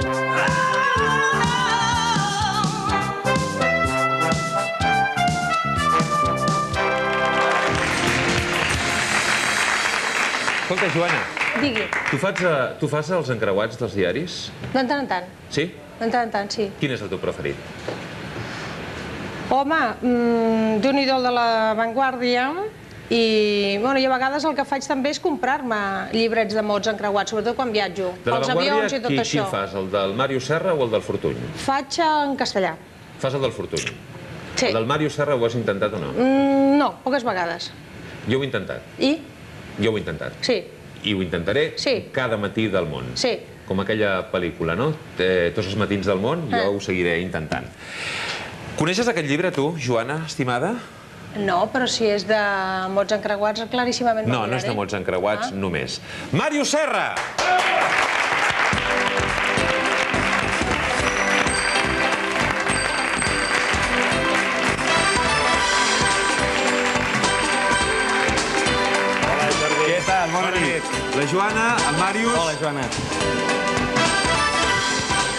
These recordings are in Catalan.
Escolta, Joana. Digui. Tu fas els encreuats dels diaris? De tant en tant. Sí? De tant en tant, sí. Quin és el teu preferit? Home, Déu-n'hi-do el de La Vanguardia. I a vegades el que faig també és comprar-me llibrets de mots encreuats, sobretot quan viatjo. De La Pels avions i tot Vanguardia, això. quin fas? El del Màrius Serra o el del Fortuny? Faig en castellà. Fas el del Fortuny? Sí. El del Màrius Serra ho has intentat o no? No, poques vegades. Jo ho he intentat. I? Jo ho he intentat. Sí. I ho intentaré cada matí del món. Sí. Com aquella pel·lícula, no? Tots els matins del món, jo ho seguiré intentant. Coneixes aquest llibre, tu, Joana, estimada? No, però si és de mots encreuats, claríssimament No, no és de mots encreuats només. Màrius Serra! Què tal? Bona nit. La Joana, el Màrius... Hola, Joana.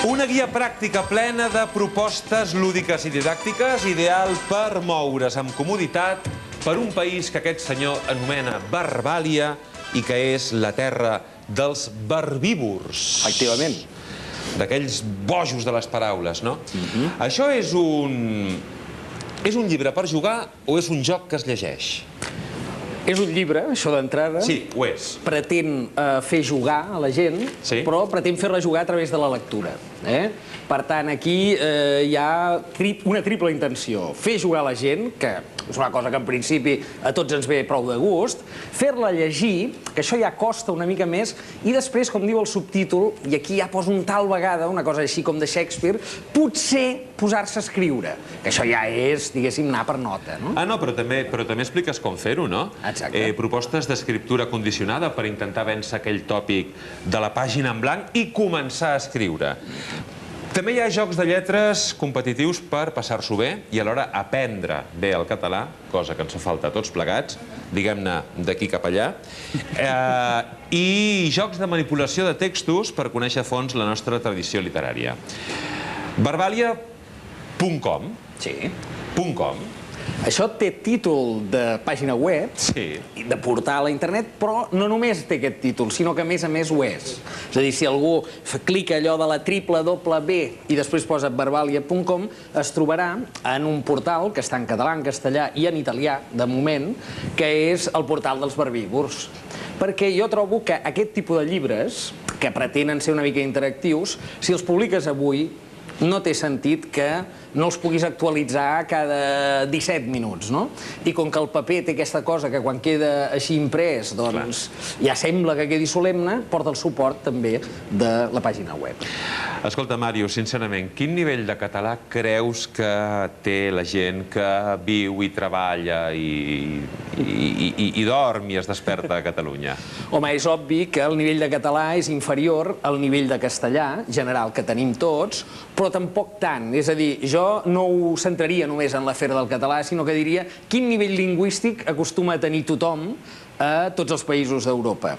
Una guia pràctica plena de propostes lúdiques i didàctiques, ideal per moure's amb comoditat per un país que aquest senyor anomena Barbàlia i que és la terra dels barbívors. Efectivament. D'aquells bojos de les paraules, no? Això és un llibre per jugar o és un joc que es llegeix? És un llibre, això d'entrada. Sí, ho és. Pretén fer jugar a la gent, però pretén fer-la jugar a través de la lectura. Per tant, aquí hi ha una triple intenció. Fer jugar a la gent, que és una cosa que en principi a tots ens ve prou de gust, fer-la llegir, que això ja costa una mica més, i després, com diu el subtítol, i aquí ja posa un tal vegada, una cosa així com de Shakespeare, potser posar-se a escriure, que això ja és, diguéssim, anar per nota, no? Ah, no, però també expliques com fer-ho, no? Exacte. Propostes d'escriptura condicionada per intentar vèncer aquell tòpic de la pàgina en blanc i començar a escriure. També hi ha jocs de lletres competitius per passar-s'ho bé i alhora aprendre bé el català, cosa que ens fa falta a tots plegats, diguem-ne d'aquí cap allà, i jocs de manipulació de textos per conèixer a fons la nostra tradició literària. Barbàlia.com. Sí. .com. Això té títol de pàgina web, de portal a internet, però no només té aquest títol, sinó que a més ho és. És a dir, si algú clica allò de la www i després posa barbàlia.com, es trobarà en un portal que està en català, en castellà i en italià, de moment, que és el portal dels barbívors. Perquè jo trobo que aquest tipus de llibres, que pretenen ser una mica interactius, si els publiques avui, no té sentit que no els puguis actualitzar cada 17 minuts, no? I com que el paper té aquesta cosa que quan queda així imprès, doncs ja sembla que quedi solemne, porta el suport també de la pàgina web. Escolta, Màrius, sincerament, quin nivell de català creus que té la gent que viu i treballa i dorm i es desperta a Catalunya? Home, és obvi que el nivell de català és inferior al nivell de castellà, general, que tenim tots, però tampoc tant. És a dir, jo no ho centraria només en l'afer del català, sinó que diria quin nivell lingüístic acostuma a tenir tothom a tots els països d'Europa.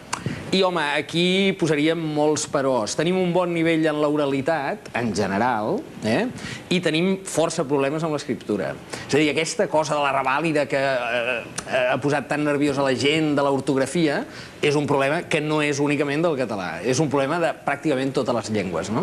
I, home, aquí posaríem molts peròs. Tenim un bon nivell en l'oralitat, en general, i tenim força problemes amb l'escriptura. És a dir, aquesta cosa de la revàlida que ha posat tan nerviosa la gent de l'ortografia és un problema que no és únicament del català, és un problema de pràcticament totes les llengües, no?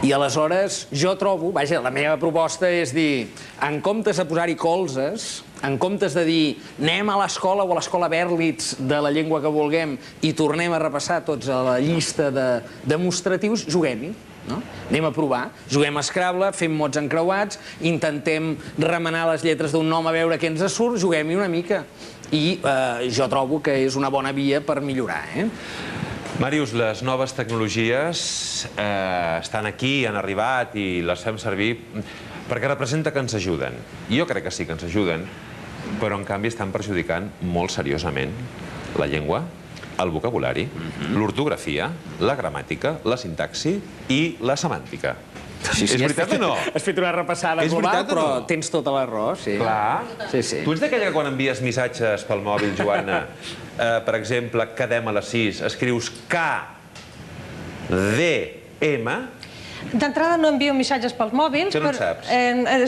I aleshores jo trobo, vaja, la meva proposta és dir, en comptes de posar-hi colzes, en comptes de dir anem a l'escola o a l'escola Berlitz de la llengua que vulguem i tornem a repassar tots a la llista de demostratius, juguem-hi. Anem a provar, juguem a Scrabble, fem mots encreuats, intentem remenar les lletres d'un nom a veure què ens surt, juguem-hi una mica. I jo trobo que és una bona via per millorar. Màrius, les noves tecnologies estan aquí, han arribat i les fem servir perquè representa que ens ajuden. Jo crec que sí que ens ajuden, però en canvi estan perjudicant molt seriosament la llengua, el vocabulari, l'ortografia, la gramàtica, la sintaxi i la semàntica. És veritat o no? Has fet una repassada global, però tens tota la raó, sí. Clar. Tu ets d'aquella que quan envies missatges pel mòbil, Joana, per exemple, quedem a les 6, escrius K-D-M D'entrada no envio missatges pels mòbils. Que no en saps?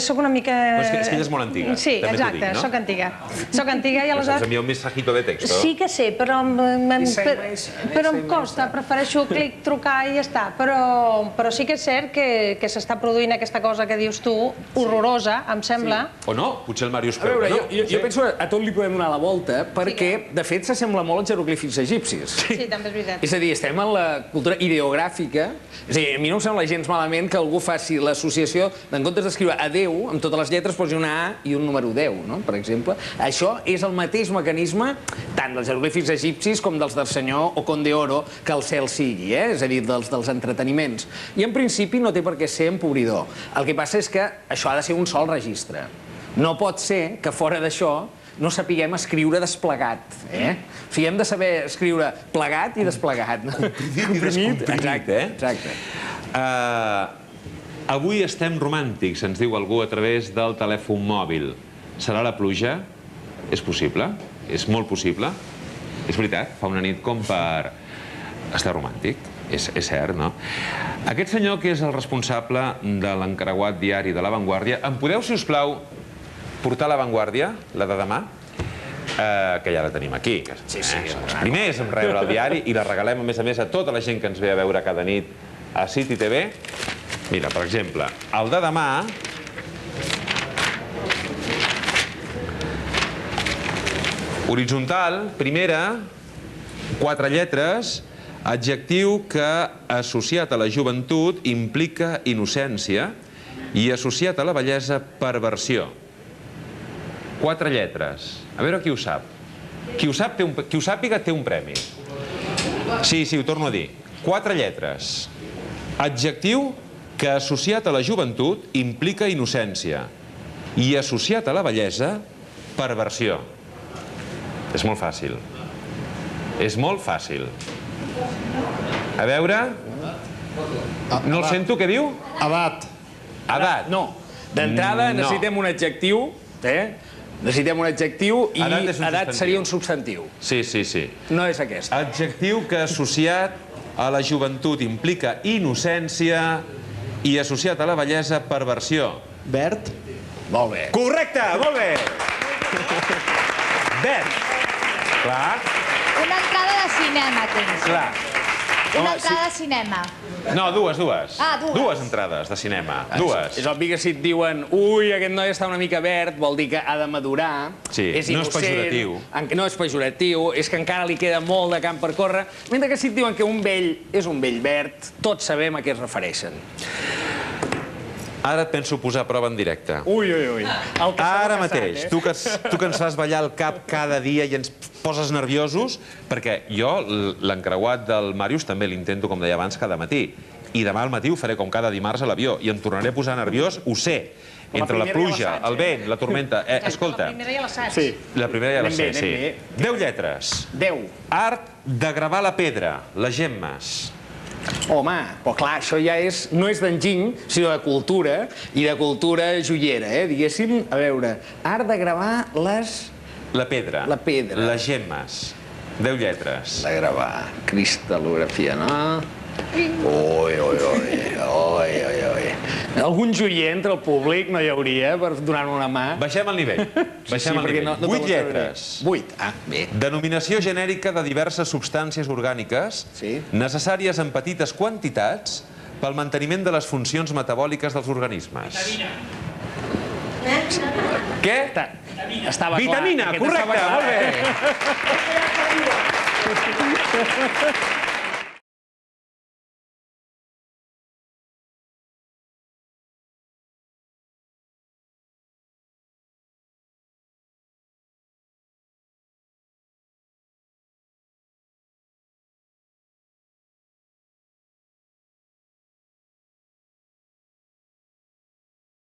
Soc una mica... És que ella és molt antiga. Sí, exacte, soc antiga. Soc antiga i Ens aleshores... envia un mensajito de texto. Sí que sé, però em costa, prefereixo clic, trucar i ja està. Però sí que és cert que s'està produint aquesta cosa que dius tu, horrorosa, em sembla. O no? Potser el Màrius A veure, creu que no. jo penso que a tot li podem donar la volta perquè, de fet, s'assembla molt als jeroglífics egipcis. Sí, també és veritat. És a dir, estem en la cultura ideogràfica. És a dir, a mi no em sembla gens malament que algú faci l'associació d'en comptes d'escriure adeu, amb totes les lletres posi una A i un número 10, no? Per exemple. Això és el mateix mecanisme tant dels jeroglífics egipcis com dels del senyor o Conde Oro, que el cel sigui, és a dir, dels entreteniments. I en principi no té per què ser empobridor. El que passa és que això ha de ser un sol registre. No pot ser que fora d'això no sapiguem escriure desplegat. O sigui, hem de saber escriure plegat i desplegat. Comprimit, Exacte. Avui estem romàntics, ens diu algú a través del telèfon mòbil. Serà la pluja? És possible? És molt possible? És veritat, fa una nit com per estar romàntic. És cert, no? Aquest senyor, que és el responsable de l'encreuat diari de La Vanguardia, em podeu, si us plau, portar La Vanguardia, la de demà? Que ja la tenim aquí. Sí. Els primers en rebre el diari i la regalem, a més, a tota la gent que ens ve a veure cada nit a City TV. Mira, per exemple, el de demà... Horitzontal, primera, 4 lletres, adjectiu que, associat a la joventut, implica innocència i, associat a la bellesa, perversió. 4 lletres. A veure qui ho sap. Qui ho sàpiga té un premi. Sí, ho torno a dir. 4 lletres. Adjectiu que, associat a la joventut, implica innocència i, associat a la bellesa, perversió. És molt fàcil. És molt fàcil. A veure... No el sento, què diu? Edat. Edat. No. D'entrada necessitem un adjectiu, necessitem un adjectiu i edat seria un substantiu. Sí. No és aquest. Adjectiu que, associat a la joventut, implica innocència i, associat a la bellesa, perversió. Verd. Molt bé. Correcte, molt bé. Verd. Clar. Una entrada de cinema tens. Clar. Una entrada de cinema. No, dues. Ah, dues. Dues entrades de cinema. Dues. És obvi que si et diuen ui, aquest noi està una mica verd, vol dir que ha de madurar, Sí, és no és innocent, pejoratiu. No és pejoratiu, és que encara li queda molt de camp per córrer, mentre que si et diuen que un vell és un vell verd, tots sabem a què es refereixen. Ara et penso posar a prova en directe. Ui. Ara mateix, tu que ens fas ballar el cap cada dia i ens poses nerviosos, perquè jo l'encreuat del Màrius també l'intento, com deia abans, cada matí. I demà al matí ho faré com cada dimarts a l'avió. I em tornaré a posar nerviós, ho sé. Entre la pluja, el vent, la tormenta... Escolta... La primera ja la saps. Sí. La primera ja la sé, Anem sí. bé. 10 lletres. 10. Art de gravar la pedra, les gemmes. Home, però clar, això ja no és d'enginy, sinó de cultura, i de cultura joiera, diguéssim. A veure, art de gravar les... La pedra. La pedra. Les gemmes. 10 lletres. De gravar, cristal·lografia, no? Ui. Algun joier entre el públic no hi hauria per donar-me una mà? Baixem el nivell. Baixem el nivell. 8 lletres. 8, bé. Denominació genèrica de diverses substàncies orgàniques necessàries en petites quantitats pel manteniment de les funcions metabòliques dels organismes. Què? Estava clar. Vitamina, correcte, molt bé.